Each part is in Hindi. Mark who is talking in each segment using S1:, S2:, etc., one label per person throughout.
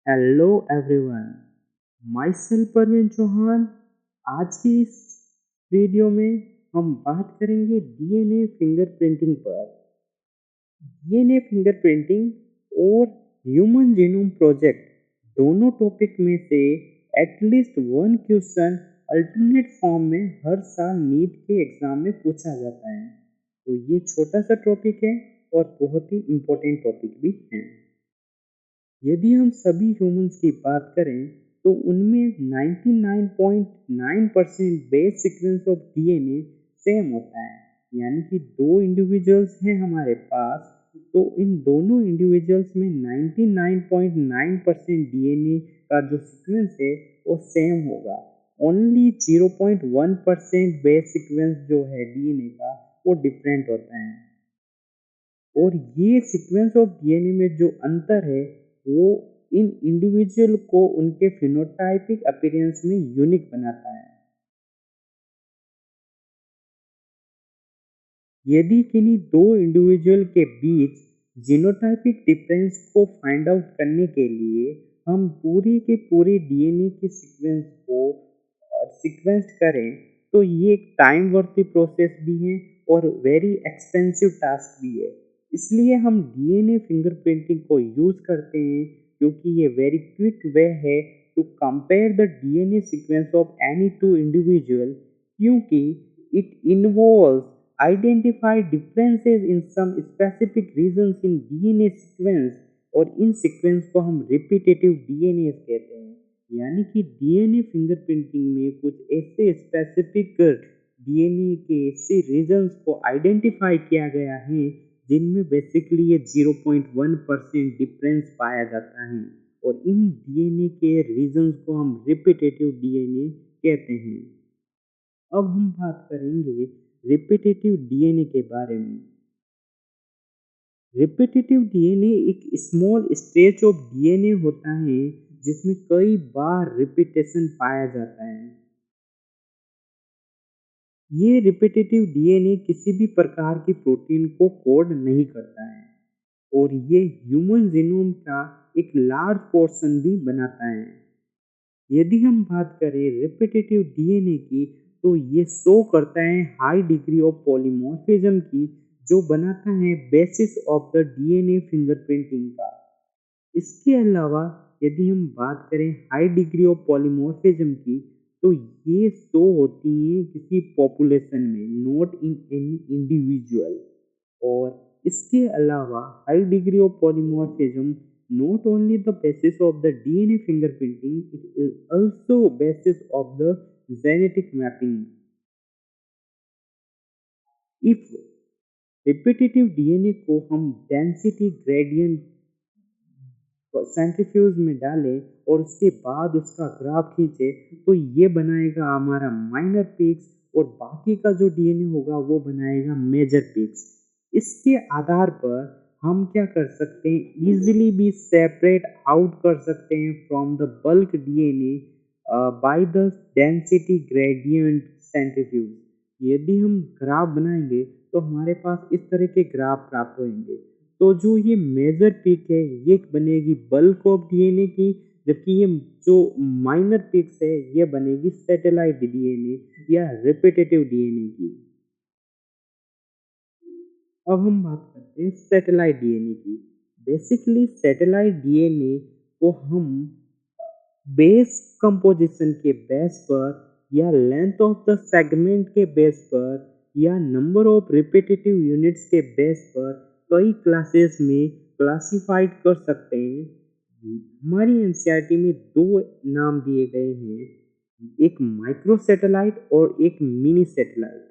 S1: Hello everyone, my self Parveen Chauhan. आज की इस वीडियो में हम बात करेंगे डीएनए फिंगरप्रिंटिंग पर। डीएनए फिंगरप्रिंटिंग और ह्यूमन जीनोम प्रोजेक्ट दोनों टॉपिक में से at least one question alternate form में हर साल नीट के एग्जाम में पूछा जाता है। तो ये छोटा सा टॉपिक है और बहुत ही इम्पोर्टेंट टॉपिक भी है। यदि हम सभी ह्यूमंस की बात करें तो उनमें 99.9% base sequence of DNA same होता है। यानी कि दो इंडिविजुअल्स हैं हमारे पास, तो इन दोनों इंडिविजुअल्स में 99.9% डीएनए का जो सीक्वेंस है वो सेम होगा। ओनली 0.1% बेस सीक्वेंस जो है डीएनए का वो डिफरेंट होता है। और ये सीक्वेंस ऑफ डीएनए में जो अंतर है वो इन इंडिविजुअल को उनके फिनोटाइपिक अपीयरेंस में यूनिक बनाता है। यदि किन्हीं दो इंडिविजुअल के बीच जीनोटाइपिक डिफरेंस को फाइंड आउट करने के लिए हम पूरे के पूरे डीएनए के सीक्वेंस को सीक्वेंस करें तो ये एक टाइम वर्थी प्रोसेस भी है और वेरी एक्सपेंसिव टास्क भी है। इसलिए हम डीएनए फिंगरप्रिंटिंग को यूज करते हैं क्योंकि ये वेरी क्विक वे है to compare the DNA sequence of any two individual, क्योंकि it involves identify differences in some specific regions in DNA sequence, और इन सीक्वेंस को हम रिपीटेटिव डीएनए कहते हैं। यानी कि डीएनए फिंगरप्रिंटिंग में कुछ ऐसे स्पेसिफिक डीएनए के ऐसे रीजन्स को आइडेंटिफाई किया गया है जिनमें बेसिकली ये 0.1% डिफरेंस पाया जाता है, और इन डीएनए के रीजन्स को हम रिपीटेटिव डीएनए कहते हैं। अब हम बात करेंगे रिपीटेटिव डीएनए के बारे में। रिपीटेटिव डीएनए एक स्मॉल स्ट्रेच ऑफ डीएनए होता है जिसमें कई बार रिपीटेशन पाया जाता है। ये रिपीटेटिव डीएनए किसी भी प्रकार की प्रोटीन को कोड नहीं करता है और ये ह्यूमन जीनोम का एक लार्ज पोर्शन भी बनाता है। यदि हम बात करें रिपीटेटिव डीएनए की तो ये शो करता है हाई डिग्री ऑफ पॉलीमॉर्फिज्म की, जो बनाता है basis of the DNA fingerprinting का। इसके अलावा यदि हम बात करें हाई डिग्री ऑफ पॉलीमॉर्फिज्म की तो ये शो होती हैं किसी पॉपुलेशन में, नॉट इन एनी इंडिविजुअल। और इसके अलावा high degree of polymorphism not only the basis of the DNA fingerprinting, it is also basis of the genetic mapping. If repetitive DNA को हम डेंसिटी ग्रेडियंट सेंट्रीफ्यूज में डालें और उसके बाद उसका ग्राफ खींचे तो ये बनाएगा हमारा माइनर पीक्स, और बाकी का जो डीएनए होगा वो बनाएगा मेजर पीक्स। इसके आधार पर हम क्या कर सकते हैं, इजीली भी सेपरेट आउट कर सकते हैं from the bulk DNA by the density gradient centrifuge. यदि हम ग्राफ बनाएंगे तो हमारे पास इस तरह के ग्राफ प्राप्त होंगे। तो जो ये मेजर पीक है ये बनेगी बल्क ऑफ डीएनए की, जबकि ये जो माइनर पीक्स है ये बनेगी सैटेलाइट डीएनए या रिपीटेटिव डीएनए की। अब हम बात करते हैं सैटेलाइट डीएनए की। बेसिकली सैटेलाइट डीएनए को हम बेस कंपोजिशन के बेस पर या लेंथ ऑफ द सेगमेंट के बेस पर या नंबर ऑफ रिपीटेटिव यूनिट्स के बेस पर कई क्लासेस में क्लासिफाइड कर सकते हैं। हमारी एनसीईआरटी में दो नाम दिए गए हैं, एक माइक्रो सैटेलाइट और एक मिनी सैटेलाइट।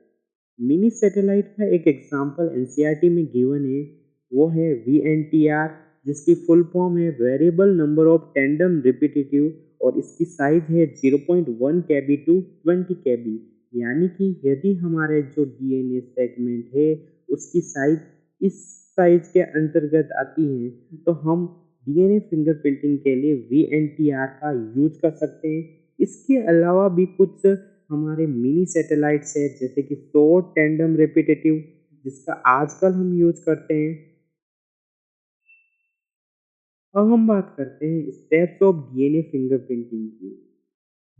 S1: मिनी सैटेलाइट का एक एग्जांपल एनसीईआरटी में गिवन है, वो है वीएनटीआर, जिसकी फुल फॉर्म है variable number of tandem repetitive, और इसकी साइज है 0.1 केबी टू 20 केबी। यानी कि यदि हमारे जो डीएनए सेगमेंट है उसकी साइज इस साइज के अंतर्गत आती है तो हम डीएनए फिंगरप्रिंटिंग के लिए वीएनटीआर का यूज कर सकते हैं। इसके अलावा भी कुछ हमारे मिनी सैटेलाइट्स है जैसे कि शॉर्ट टेंडम रिपीटेटिव, जिसका आजकल हम यूज करते हैं। अब हम बात करते हैं स्टेप्स ऑफ डीएनए फिंगरप्रिंटिंग की।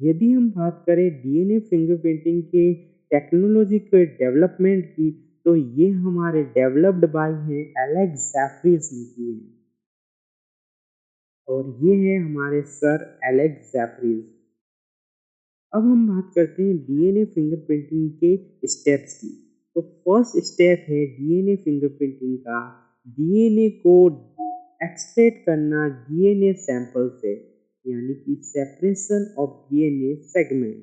S1: यदि हम बात करें डीएनए फिंगरप्रिंटिंग के टेक्नोलॉजी के डेवलपमेंट की, तो ये हमारे डेवलप्ड बाय हैं एलेक्स जैफरीज ने की है, और ये है हमारे सर एलेक्स जैफरीज। अब हम बात करते हैं डीएनए फिंगरप्रिंटिंग के स्टेप्स की। तो फर्स्ट स्टेप है डीएनए फिंगरप्रिंटिंग का, डीएनए को एक्सट्रैक्ट करना डीएनए सैंपल से, यानी कि सेपरेशन ऑफ डीएनए सेगमेंट।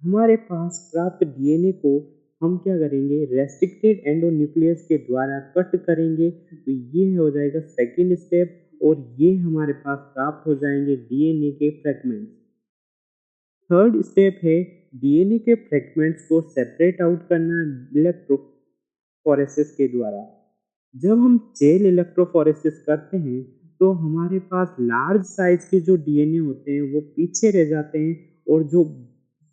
S1: हमारे पास प्राप्त डीएनए को हम क्या करेंगे, रेस्ट्रिक्टेड एंडोन्यूक्लियस के द्वारा कट करेंगे, तो ये हो जाएगा सेकंड स्टेप, और ये हमारे पास प्राप्त हो जाएंगे डीएनए के फ्रेगमेंट्स। थर्ड स्टेप है डीएनए के फ्रेगमेंट्स को सेपरेट आउट करना इलेक्ट्रोफोरेसिस के द्वारा। जब हम जेल इलेक्ट्रोफोरेसिस करते हैं, तो हमारे पास लार्ज साइज के जो डीएनए होते हैं वो पीछे रह जाते हैं, और जो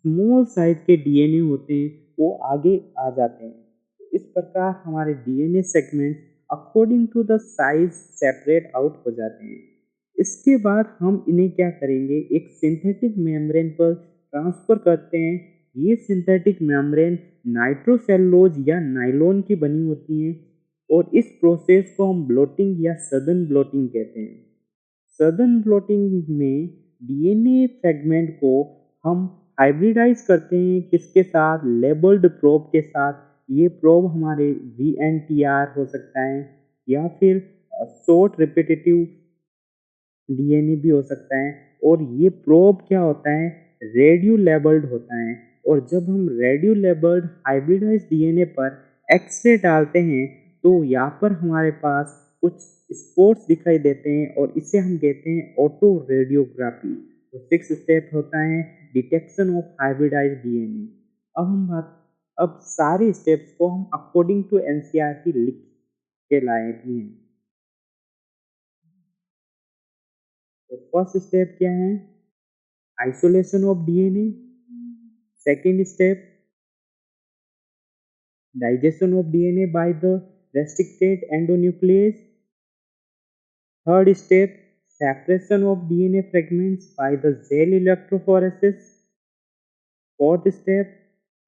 S1: स्मॉल साइज के डीएनए होते हैं वो आगे आ जाते हैं। इस प्रकार हमारे DNA segment according to the size separate out हो जाते हैं। इसके बाद हम इन्हें क्या करेंगे, एक सिंथेटिक मेम्ब्रेन पर ट्रांसफर करते हैं। ये सिंथेटिक मेम्ब्रेन नाइट्रोसेलुलोज या नायलॉन की बनी होती हैं, और इस प्रोसेस को हम ब्लोटिंग या सदन ब्लोटिंग कहते हैं। सदन ब्लोटिंग में डीएनए फ्रेगमेंट को हम हाइब्रिडाइज करते हैं, किसके साथ, लेबल्ड प्रोब के साथ। ये प्रोब हमारे वीएनटीआर हो सकता है, या फिर शॉर्ट रिपीटेटिव डीएनए भी हो सकता है। और ये प्रोब क्या होता है, रेडियो लेबल्ड होता है। और जब हम रेडियो लेबल्ड हाइब्रिडाइज डीएनए पर एक्सरे डालते हैं, तो यहाँ पर हमारे पास कुछ स्पॉट्स दिखाई देते हैं, और इसे हम कहते हैं ऑटो रेडियोग्राफी। तो सिक्स स्टेप होता है डिटेक्शन ऑफ हाइब्रिडाइज डीएनए। अब सारे स्टेप्स को हम अकॉर्डिंग टू एनसीईआरटी लिख के लाए भी हैं। तो फर्स्ट स्टेप क्या है, isolation of DNA. Second step, digestion of DNA by the restricted endonuclease. Third step, separation of DNA fragments by the gel electrophoresis. Fourth step,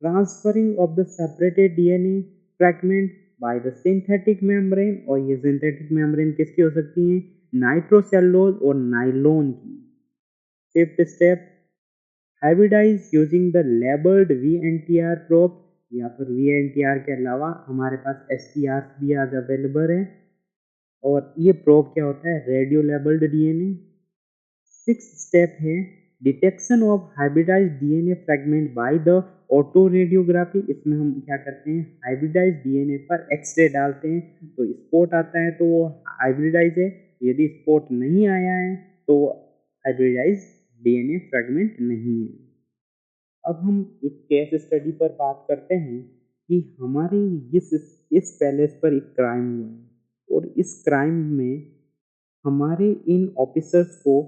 S1: transferring of the separated DNA fragment by the synthetic membrane, और ये synthetic membrane किसकी हो सकती है, नाइट्रोसेलुलोज और नाइलॉन की। Fifth step, hybridize using the labelled VNTR probe, या फिर VNTR के अलावा हमारे पास STR भी आज अवेलेबल है। और ये प्रोब क्या होता है, radio labelled DNA. Six step है detection of hybridise DNA fragment by the autoradiography. इसमें हम क्या करते हैं, हाइब्रिडाइज डीएनए पर एक्सरे डालते हैं, तो स्पॉट आता है तो वो हाइब्रिडाइज है, यदि स्पॉट नहीं आया है तो हाइब्रिडाइज डीएनए फ्रेगमेंट नहीं है। अब हम एक केस स्टडी पर बात करते हैं कि हमारे इस पैलेस पर एक क्राइम हुआ है, और इस क्राइम में हमारे इन ऑफिसर्स को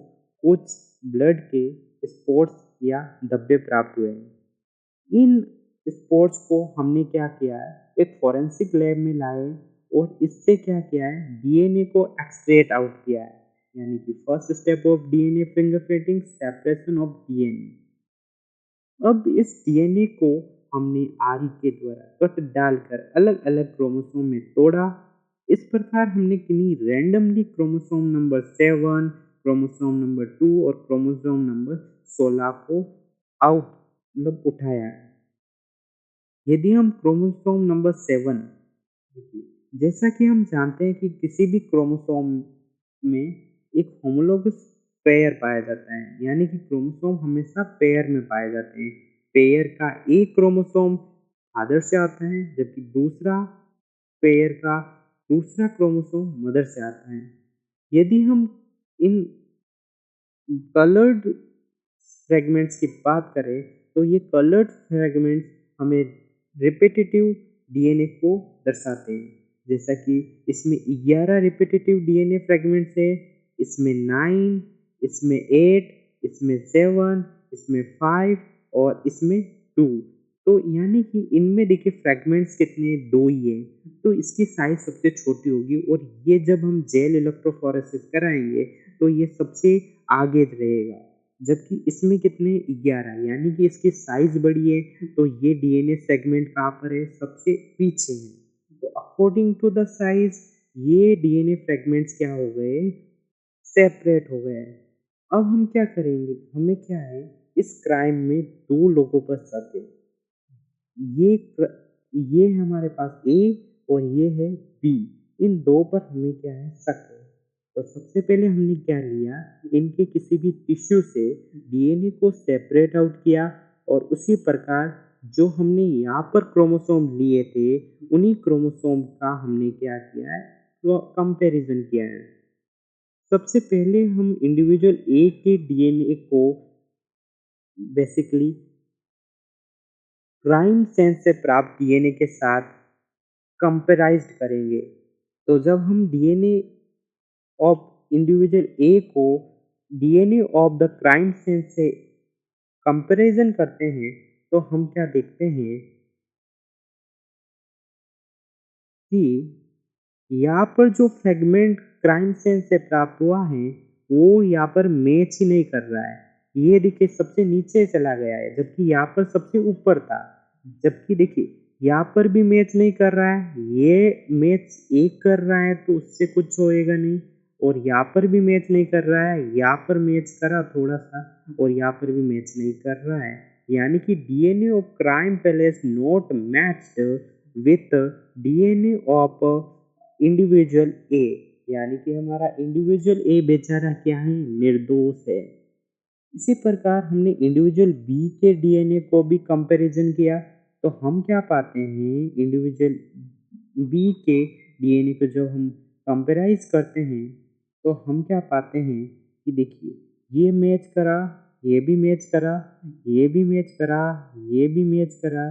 S1: कुछ ब्लड के स्पॉट्स या धब्बे प्राप्त हुए हैं। इन स्पॉट्स को हमने क्या किया है, एक फॉरेंसिक लैब में लाए, और इससे क्या किया है, डीएनए को एक्सट्रैक्ट आउट किया है। यानी कि first step of DNA fingerprinting, separation of DNA. अब इस डीएनए को हमने आरी के द्वारा कट डालकर अलग अलग क्रोमोसोम में तोड़ा। इस प्रकार हमने किन्हीं randomly chromosome number 7, chromosome number 2 और क्रोमोसोम नंबर 16 को आउट मतलब उठाया। यदि हम क्रोमोसोम नंबर 7 देखिए, जैसा कि हम जानते हैं कि किसी भी क्रोमोसोम में एक होमोलोगस पेयर पाया जाता है, यानी कि क्रोमोसोम हमेशा पेयर में पाए जाते हैं। पेयर का एक क्रोमोसोम फादर से आता है, जबकि दूसरा पेयर का दूसरा क्रोमोसोम मदर से आता है। यदि हम इन कलर्ड फ्रेगमेंट्स की बात करें, तो ये कलर्ड फ्रेगमेंट्स हमें रिपीटेटिव डीएनए को दर्शाते हैं। जैसा कि इसमें 11 रिपीटेटिव डीएनए फ्रेगमेंट्स है, इसमें 9, इसमें 8, इसमें 7, इसमें 5 और इसमें 2। तो यानी कि इनमें देखिए फ्रेगमेंट्स कितने, 2 ही है, तो इसकी साइज़ सबसे छोटी होगी और ये जब हम जेल इलेक्ट्रोफोरेसिस कराएँगे, तो ये सबसे आगे रहेगा। जबकि इसमें कितने 11, यानी कि इसकी साइज़ बड़ी है, तो ये डीएनए सेगमेंट कहाँ पर है? सबसे पीछे है। तो अकॉर्डिंग टू द साइज़ ये डीएनए फ्रेगमेंट्स क्या हो गए? सेपरेट हो गए हैं। अब हम क्या करेंगे? हमें क्या है, इस क्राइम में 2 लोगों पर शक है। ये क ये है हमारे पास ए और ये है बी। इन 2 पर हमें क्या है, शक है। तो सबसे पहले हमने क्या लिया, इनके किसी भी टिश्यू से डीएनए को सेपरेट आउट किया और उसी प्रकार जो हमने यहाँ पर क्रोमोसोम लिए थे, उन्हीं क्रोमोसोम का हमने क्या किया है, कंपैरिजन किया है। सबसे पहले हम इंडिविजुअल ए के डीएनए को बेसिकली क्राइम सेंस से प्राप्त डीएनए के साथ कंपेराइज्ड करेंगे। तो जब हम डीएनए ऑफ इंडिविजुअल ए को DNA of the crime sense से कंपैरिजन करते हैं, तो हम क्या देखते हैं कि यहाँ पर जो फ्रेगमेंट क्राइम सीन से प्राप्त हुआ है, वो यहाँ पर मैच ही नहीं कर रहा है। ये देखिए सबसे नीचे चला गया है, जबकि यहाँ पर सबसे ऊपर था। जबकि देखिए यहाँ पर भी मैच नहीं कर रहा है, ये मैच एक कर रहा है तो उससे कुछ होएगा नहीं। और यहाँ पर भी मैच नहीं कर रहा है, यहाँ पर मैच करा थोड़ा सा और यहाँ पर भी मैच नहीं कर रहा है। यानी कि DNA of crime palace not matched with DNA of individual A. यानी कि हमारा इंडिविजुअल ए बेचारा क्या है, निर्दोष है। इसी प्रकार हमने इंडिविजुअल बी के डीएनए को भी कंपैरिजन किया, तो हम क्या पाते हैं, इंडिविजुअल बी के डीएनए को जब हम कंपेराइज करते हैं, तो हम क्या पाते हैं कि देखिए ये मैच करा, ये भी मैच करा, ये भी मैच करा, ये भी मैच करा,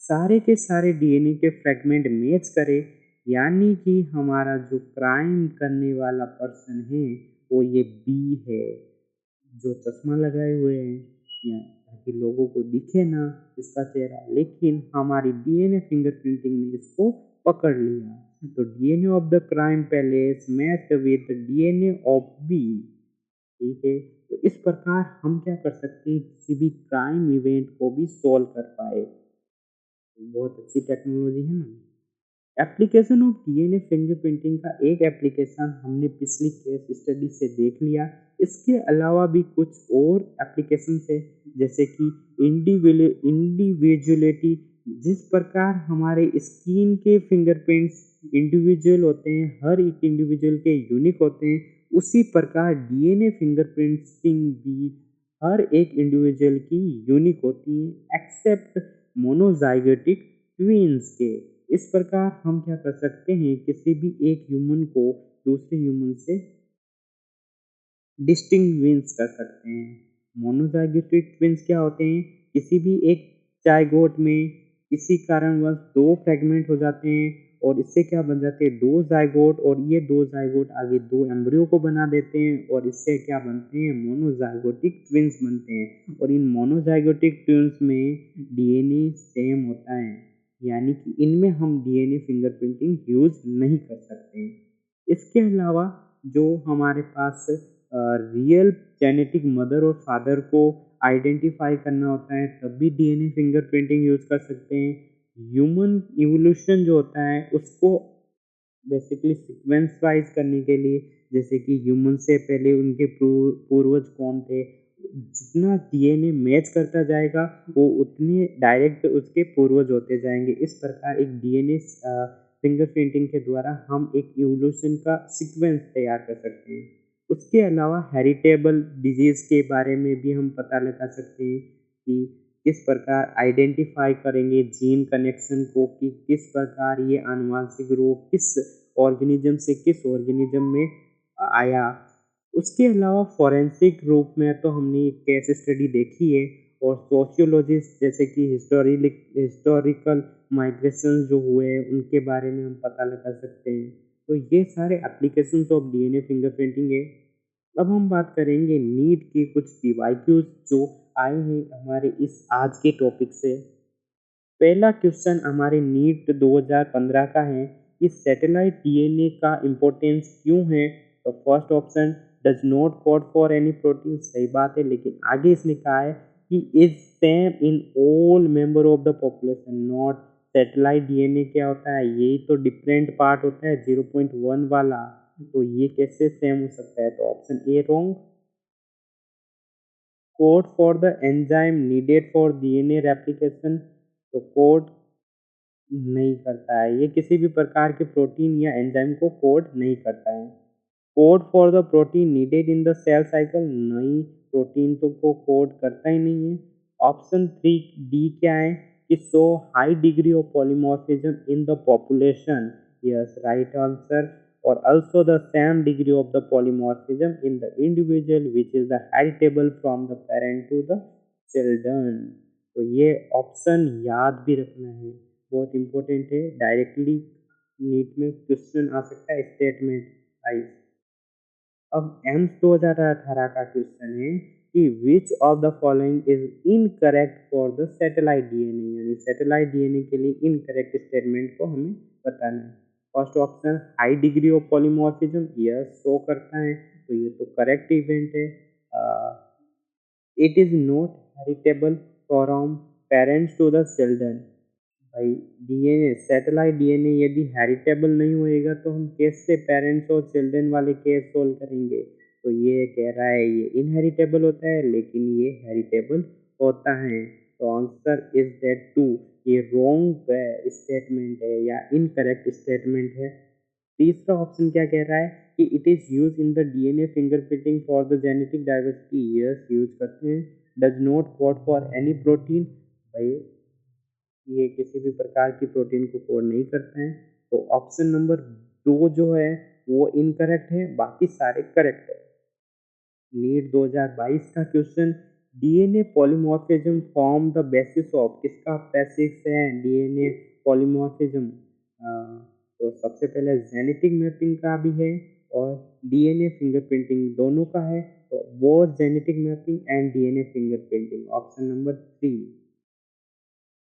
S1: सारे के सारे डीएनए के फ्रेगमेंट मैच करे। यानी कि हमारा जो क्राइम करने वाला पर्सन है, वो ये बी है, जो चश्मा लगाए हुए हैं, या ताकि लोगों को दिखे ना इसका चेहरा, लेकिन हमारी डीएनए फिंगरप्रिंटिंग ने इसको पकड़ लिया। तो DNA of the crime place matched with DNA of B. ठीक है, तो इस प्रकार हम क्या कर सकते हैं, किसी भी क्राइम इवेंट को भी सॉल्व कर पाए। बहुत अच्छी टेक्नोलॉजी है ना। एप्लीकेशन ऑफ डीएनए फिंगरप्रिंटिंग का एक एप्लीकेशन हमने पिछली केस स्टडी से देख लिया। इसके अलावा भी कुछ और एप्लीकेशन है, जैसे कि इंडिविजुअलिटी। जिस प्रकार हमारे स्किन के फिंगरप्रिंट्स इंडिविजुअल होते हैं, हर एक इंडिविजुअल के यूनिक होते हैं, उसी प्रकार डीएनए फिंगरप्रिंटिंग भी हर एक इंडिविजुअल की यूनिक होती है, एक्सेप्ट मोनोजाइगोटिक ट्विंस के। इस प्रकार हम क्या कर सकते हैं, किसी भी एक ह्यूमन को दूसरे ह्यूमन से डिस्टिंग्विश कर सकते हैं। मोनोजाइगोटिक ट्विंस क्या होते हैं, किसी भी एक जाइगोट में किसी कारणवश 2 फ्रेगमेंट हो जाते हैं और इससे क्या बन जाते हैं, 2 जाइगोट, और ये 2 जाइगोट आगे 2 एम्ब्रियो को बना देते हैं और इससे क्या बनते हैं, मोनोजाइगोटिक ट्विंस बनते हैं। और इन मोनोजाइगोटिक ट्विंस में डीएनए सेम होता है, यानी कि इनमें हम डीएनए फिंगरप्रिंटिंग यूज नहीं कर सकते। इसके अलावा जो हमारे पास रियल जेनेटिक मदर और फादर को आइडेंटिफाई करना होता है, तब भी डीएनए फिंगरप्रिंटिंग यूज कर सकते हैं। ह्यूमन इवोल्यूशन जो होता है उसको बेसिकली सीक्वेंस वाइज करने के लिए, जैसे कि ह्यूमन से पहले उनके पूर्वज कौन थे, जितना डीएनए मैच करता जाएगा वो उतने डायरेक्ट उसके पूर्वज होते जाएंगे। इस प्रकार एक डीएनए फिंगरप्रिंटिंग के द्वारा हम एक इवोल्यूशन का सीक्वेंस तैयार कर सकते हैं। उसके अलावा हेरिटेबल डिजीज के बारे में भी हम पता लगा सकते हैं कि किस प्रकार आइडेंटिफाई करेंगे जीन कनेक्शन को, कि किस प्रकार ये आनुवांशिक रोग किस ऑर्गेनिज्म से किस ऑर्गेनिज्म में आया। उसके अलावा फॉरेंसिक रूप में तो हमने एक केस स्टडी देखी है, और सोशियोलॉजिस्ट जैसे कि हिस्टोरिकल माइग्रेशन जो हुए हैं उनके बारे में हम पता लगा सकते हैं। तो ये सारे एप्लीकेशंस ऑफ डीएनए फिंगरप्रिंटिंग है। अब हम बात करेंगे नीट की कुछ पीवाईक्यूज जो आए हैं हमारे इस आज के टॉपिक से। पहला क्वेश्चन हमारे नीट 2015 का है कि सैटेलाइट डीएनए का इम्पोर्टेंस क्यों है। तो first option does not code for any protein, सही बात है, लेकिन आगे इसने कहा है कि is same in all member of the population not. Satellite DNA क्या होता है, यही तो डिफरेंट पार्ट होता है 0.1 वाला, तो ये कैसे सेम हो सकता है। तो option A wrong. Code for the enzyme needed for DNA replication, तो कोड नहीं करता है, ये किसी भी प्रकार के प्रोटीन या एंजाइम को कोड नहीं करता है। Code for the protein needed in the cell cycle, नहीं, प्रोटीन तो को कोड करता ही नहीं है। ऑप्शन 3 डी क्या है कि show high degree of polymorphism in the population, yes right answer. और also the same degree of the polymorphism in the individual which is the heritable from the parent to the children। तो ये ऑप्शन याद भी रखना है, बहुत इंपॉर्टेंट है, डायरेक्टली नीट में क्वेश्चन आ सकता है स्टेटमेंट वाइज। अब एम्स 2018 का क्वेश्चन है कि which of the following is incorrect for the satellite DNA, यानी सैटेलाइट डीएनए के लिए इनकरेक्ट स्टेटमेंट को हमें बताना है। First option high degree of polymorphism, yes show करता है, तो ये तो करेक्ट इवेंट है। It is not heritable from parents to the children, भाई डीएनए सैटेलाइट डीएनए यदि हेरिटेबल नहीं होएगा तो हम कैसे पेरेंट्स और चिल्ड्रन वाले केस सोल्व करेंगे। तो ये कह रहा है ये इनहेरिटेबल होता है, लेकिन ये हेरिटेबल होता है। तो आंसर इज दैट टू, ये रॉन्ग स्टेटमेंट है या इनकरेक्ट स्टेटमेंट है। तीसरा ऑप्शन क्या कह रहा है कि it is use in the DNA fingerprinting for the genetic diversity, yes use करते हैं। Does not code for any protein, भाई ये किसी भी प्रकार की प्रोटीन को कोड नहीं करते हैं। तो ऑप्शन नंबर 2 जो है वो इनकरेक्ट है, बाकी सारे करेक्ट है। नीट 2022 का question, DNA polymorphism form the basis of, किसका बेसिस है डीएनए पॉलीमॉर्फिज्म। तो सबसे पहले जेनेटिक मैपिंग का भी है और डीएनए फिंगरप्रिंटिंग दोनों का है। तो वो genetic mapping and DNA fingerprinting, option number 3।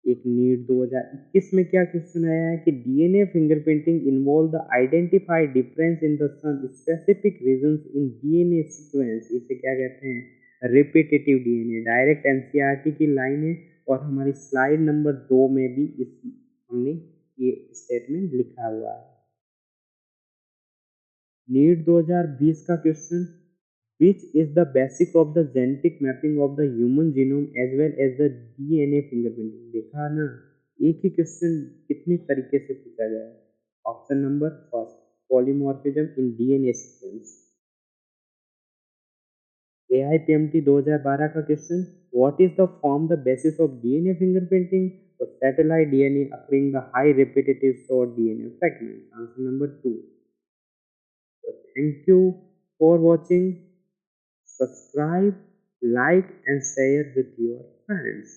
S1: एक नीट 2021 में क्या क्वेश्चन आया है कि DNA fingerprinting involve the identify difference in the some specific regions in DNA sequence, इसे क्या कहते हैं रिपीटेटिव डीएनए। डायरेक्ट एनसीईआरटी की लाइन है और हमारी स्लाइड नंबर 2 में भी इस हमने ये स्टेटमेंट लिखा हुआ है। नीट 2020 का question, which is the basic of the genetic mapping of the human genome as well as the DNA fingerprinting। देखा ना, एक ही क्वेश्चन कितने तरीके से पूछा गया है। Option number first polymorphism in DNA sequence. AIPMT 2012 का question, what is the form the basis of DNA fingerprinting. तो satellite DNA occurring the high repetitive short DNA fragment, answer number 2। So thank you for watching. Subscribe, like and share with your friends.